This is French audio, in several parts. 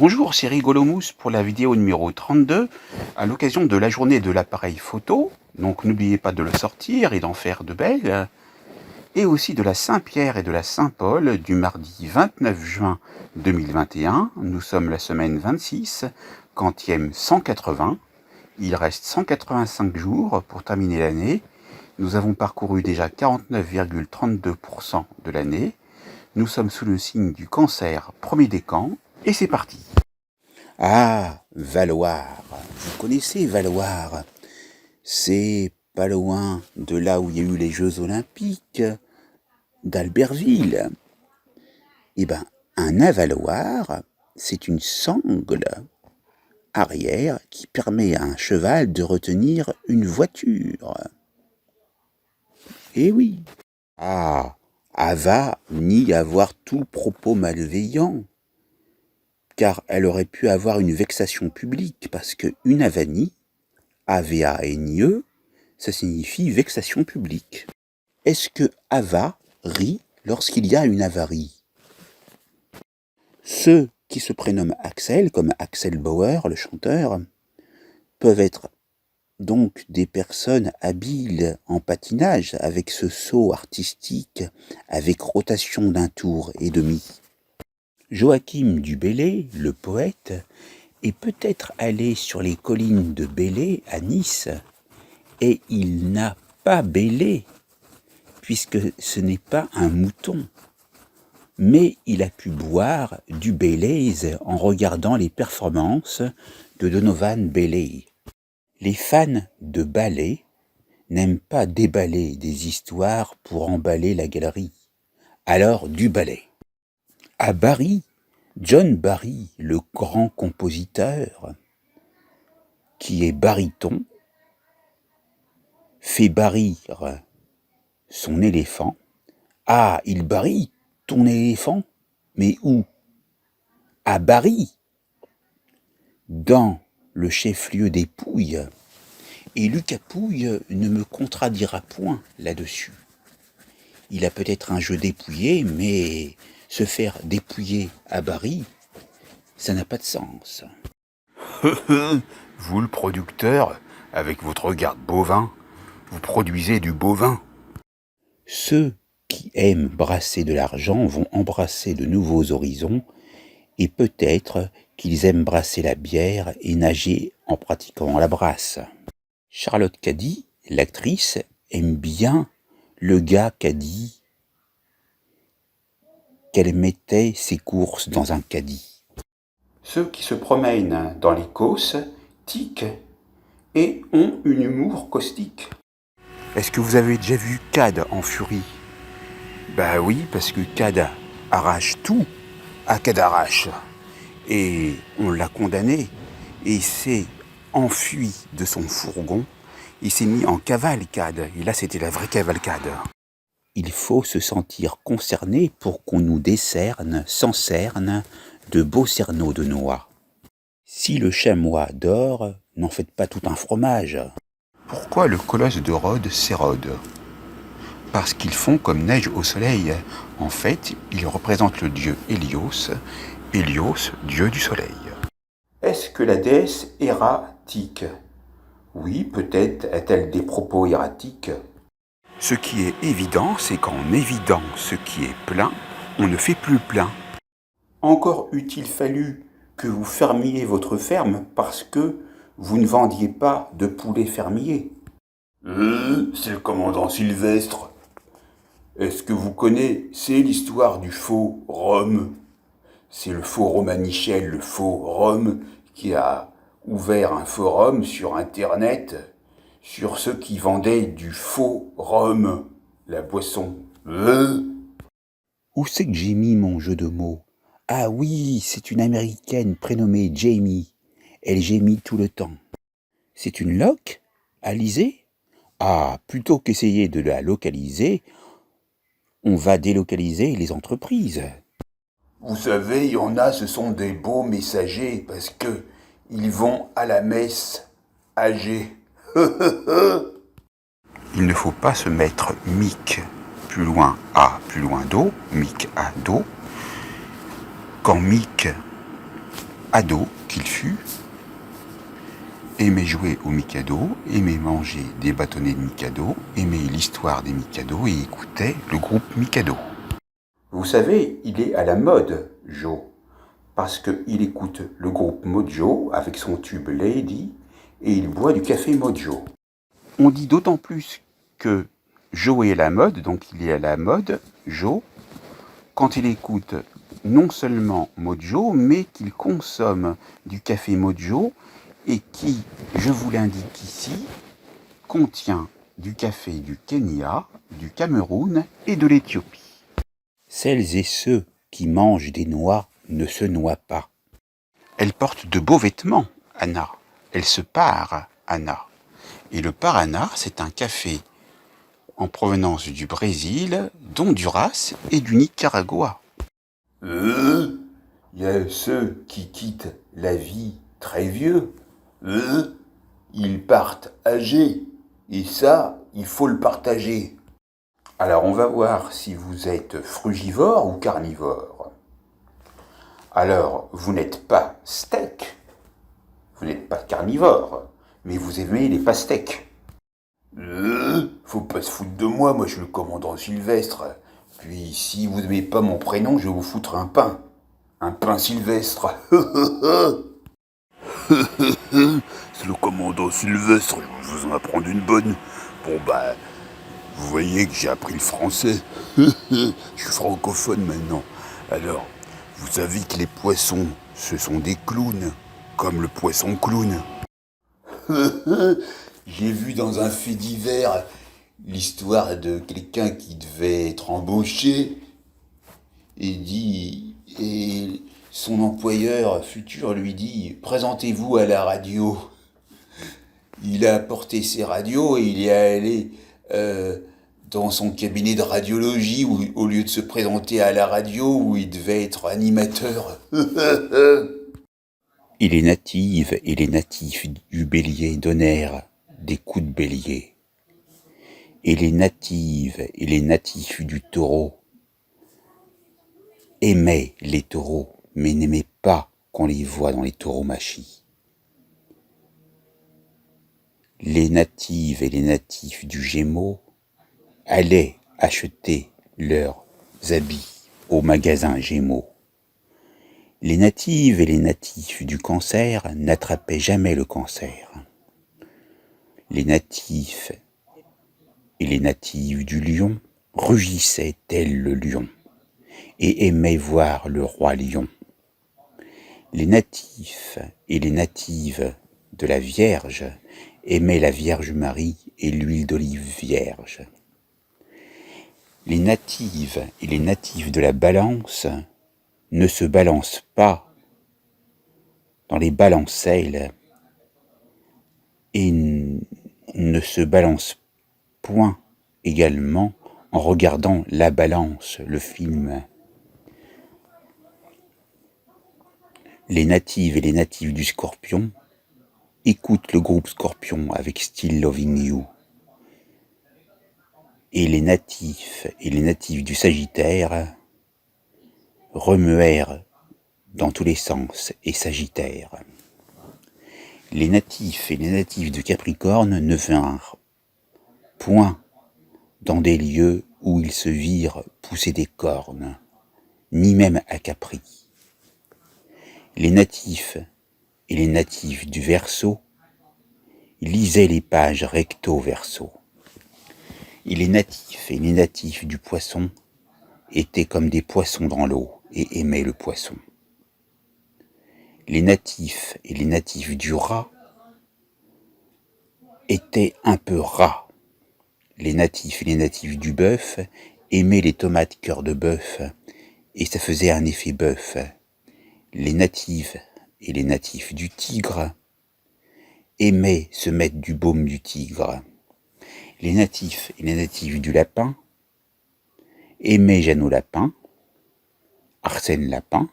Bonjour, c'est Rigolomousse pour la vidéo numéro 32, à l'occasion de la journée de l'appareil photo. Donc n'oubliez pas de le sortir et d'en faire de belles. Et aussi de la Saint-Pierre et de la Saint-Paul du mardi 29 juin 2021. Nous sommes la semaine 26, quantième 180. Il reste 185 jours pour terminer l'année. Nous avons parcouru déjà 49,32% de l'année. Nous sommes sous le signe du Cancer, premier décan, et c'est parti. Ah, Valloire. Vous connaissez Valloire? C'est pas loin de là où il y a eu les Jeux Olympiques d'Albertville. Eh ben, un avaloir, c'est une sangle arrière qui permet à un cheval de retenir une voiture. Eh oui. Ah, Ava nie avoir tout propos malveillant, car elle aurait pu avoir une vexation publique, parce que une avanie, AVA-NIE, ça signifie vexation publique. Est-ce que Ava rit lorsqu'il y a une avarie? Ceux qui se prénomment Axel, comme Axel Bauer, le chanteur, peuvent être donc des personnes habiles en patinage, avec ce saut artistique, avec rotation d'un tour et demi. Joachim du Bellay, le poète, est peut-être allé sur les collines de Bellay à Nice, et il n'a pas bêlé, puisque ce n'est pas un mouton. Mais il a pu boire du Baileys en regardant les performances de Donovan Bailey. Les fans de ballet n'aiment pas déballer des histoires pour emballer la galerie. Alors du ballet. À Barry, John Barry, le grand compositeur, qui est baryton, fait barrir son éléphant. Ah, il barille ton éléphant? Mais où? À Barry, dans le chef-lieu des Pouilles. Et Lucas Pouille ne me contradira point là-dessus. Il a peut-être un jeu dépouillé, mais se faire dépouiller à Barry, ça n'a pas de sens. Vous, le producteur, avec votre regard bovin, vous produisez du bovin. Ceux qui aiment brasser de l'argent vont embrasser de nouveaux horizons, et peut-être qu'ils aiment brasser la bière et nager en pratiquant la brasse. Charlotte Caddy, l'actrice, aime bien le gars caddie, qu'elle mettait ses courses dans un caddie. Ceux qui se promènent dans les causses tiquent et ont un humour caustique. Est-ce que vous avez déjà vu Cad en furie? Bah oui, parce que Cad arrache tout à Cadarache. Et on l'a condamné, et il s'est enfui de son fourgon, il s'est mis en cavalcade, et là c'était la vraie cavalcade. Il faut se sentir concerné pour qu'on nous décerne, sans cerne, de beaux cerneaux de noix. Si le chamois dort, n'en faites pas tout un fromage. Pourquoi le colosse de Rhodes s'érode? Parce qu'ils font comme neige au soleil. En fait, ils représentent le dieu Hélios, Hélios, dieu du soleil. Est-ce que la déesse erratique? Oui, peut-être a-t-elle des propos erratiques. Ce qui est évident, c'est qu'en évidant ce qui est plein, on ne fait plus plein. Encore eût-il fallu que vous fermiez votre ferme parce que vous ne vendiez pas de poulet fermier. C'est le commandant Sylvestre. Est-ce que vous connaissez l'histoire du faux Rome? C'est le faux Romanichel, le faux Rome, qui a ouvert un forum sur Internet sur ceux qui vendaient du faux rhum, la boisson. Où c'est que j'ai mis mon jeu de mots? Ah oui, c'est une américaine prénommée Jamie. Elle gémit tout le temps. C'est une loque? Alizée? Ah, plutôt qu'essayer de la localiser, on va délocaliser les entreprises. Vous savez, il y en a, ce sont des beaux messagers, parce que ils vont à la messe âgés. Il ne faut pas se mettre mic plus loin A, plus loin Do, mic à Do. Quand mic ado qu'il fut, aimait jouer au Mikado, aimait manger des bâtonnets de Mikado, aimait l'histoire des Mikado et écoutait le groupe Mikado. Vous savez, il est à la mode, Joe, parce qu'il écoute le groupe Mojo avec son tube Lady et il boit du café Mojo. On dit d'autant plus que Joe est à la mode, donc il est à la mode, Joe, quand il écoute non seulement Mojo, mais qu'il consomme du café Mojo et qui, je vous l'indique ici, contient du café du Kenya, du Cameroun et de l'Éthiopie. Celles et ceux qui mangent des noix ne se noient pas. Elle porte de beaux vêtements, Anna. Elle se pare, Anna. Et le Paraná, c'est un café en provenance du Brésil, d'Honduras et du Nicaragua. Il y a ceux qui quittent la vie très vieux. Ils partent âgés. Et ça, il faut le partager. Alors, on va voir si vous êtes frugivore ou carnivore. Alors, vous n'êtes pas steak. Vous n'êtes pas carnivore. Mais vous aimez les pastèques. Faut pas se foutre de moi, moi je suis le commandant Sylvestre. Puis si vous n'aimez pas mon prénom, je vais vous foutre un pain. Un pain Sylvestre. C'est le commandant Sylvestre, je vais vous en apprendre une bonne. Bon bah, vous voyez que j'ai appris le français. Je suis francophone maintenant. Alors, vous savez que les poissons, ce sont des clowns, comme le poisson clown. J'ai vu dans un fait divers l'histoire de quelqu'un qui devait être embauché et son employeur futur lui dit « Présentez-vous à la radio ». Il a apporté ses radios et il est allé dans son cabinet de radiologie où, au lieu de se présenter à la radio où il devait être animateur. Et les natives et les natifs du bélier donnèrent des coups de bélier. Et les natives et les natifs du taureau aimaient les taureaux, mais n'aimaient pas qu'on les voie dans les tauromachie. Les natives et les natifs du Gémeaux allaient acheter leurs habits au magasin Gémeaux. Les natives et les natifs du Cancer n'attrapaient jamais le cancer. Les natifs et les natives du Lion rugissaient tel le lion et aimaient voir le roi lion. Les natifs et les natives de la Vierge aimaient la Vierge Marie et l'huile d'olive vierge. Les natives et les natifs de la Balance ne se balancent pas dans les balancelles et ne se balancent point également en regardant La Balance, le film. Les natives et les natifs du Scorpion écoutent le groupe Scorpion avec Still Loving You. Et les natifs du Sagittaire remuèrent dans tous les sens et sagittaires. Les natifs et les natifs de Capricorne ne vinrent point dans des lieux où ils se virent pousser des cornes, ni même à Capri. Les natifs et les natifs du Verseau lisaient les pages recto-verso. Et les natifs du Poisson étaient comme des poissons dans l'eau et aimaient le poisson. Les natifs et les natifs du Rat étaient un peu rats. Les natifs et les natifs du Bœuf aimaient les tomates cœur de bœuf et ça faisait un effet bœuf. Les natifs et les natifs du Tigre aimaient se mettre du baume du tigre. Les natifs et les natifs du Lapin aimaient Jeannot Lapin, Arsène Lapin,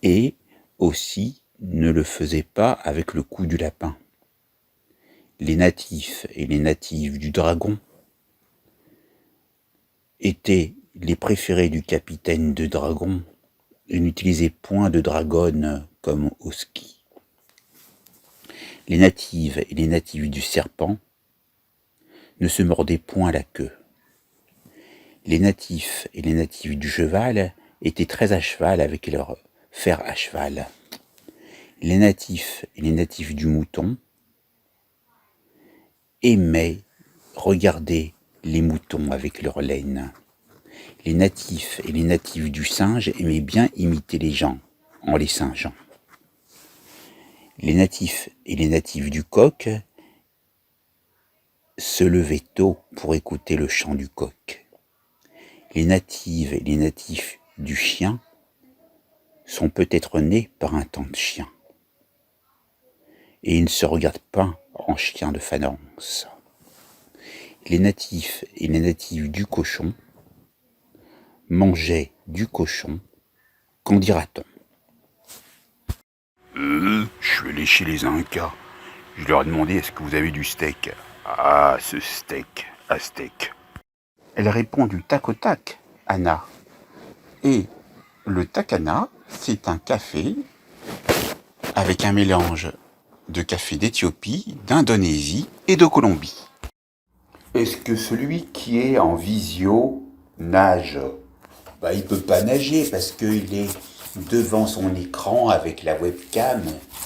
et aussi ne le faisaient pas avec le cou du lapin. Les natifs et les natives du Dragon étaient les préférés du capitaine de Dragon, et n'utilisez point de dragonne comme au ski. Les natives et les natifs du serpent ne se mordaient point la queue. Les natifs et les natifs du cheval étaient très à cheval avec leur fer à cheval. Les natifs et les natifs du mouton aimaient regarder les moutons avec leur laine. Les natifs et les natifs du singe aimaient bien imiter les gens en les singeant. Les natifs et les natifs du coq se levaient tôt pour écouter le chant du coq. Les natives et les natifs du chien sont peut-être nés par un temps de chien. Et ils ne se regardent pas en chien de fanance. Les natifs et les natifs du cochon mangeaient du cochon, qu'en dira-t-on? Je suis allé chez les Incas. Je leur ai demandé, est-ce que vous avez du steak? Ah, ce steak, aztèque. Elle répond du tac au tac, Anna. Et le tacana, c'est un café avec un mélange de café d'Éthiopie, d'Indonésie et de Colombie. Est-ce que celui qui est en visio nage? Il ne peut pas nager parce qu'il est devant son écran avec la webcam.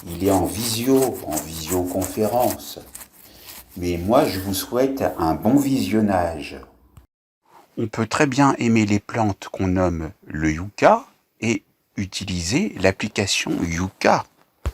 Il est en visioconférence. Mais moi, je vous souhaite un bon visionnage. On peut très bien aimer les plantes qu'on nomme le yucca et utiliser l'application Yucca.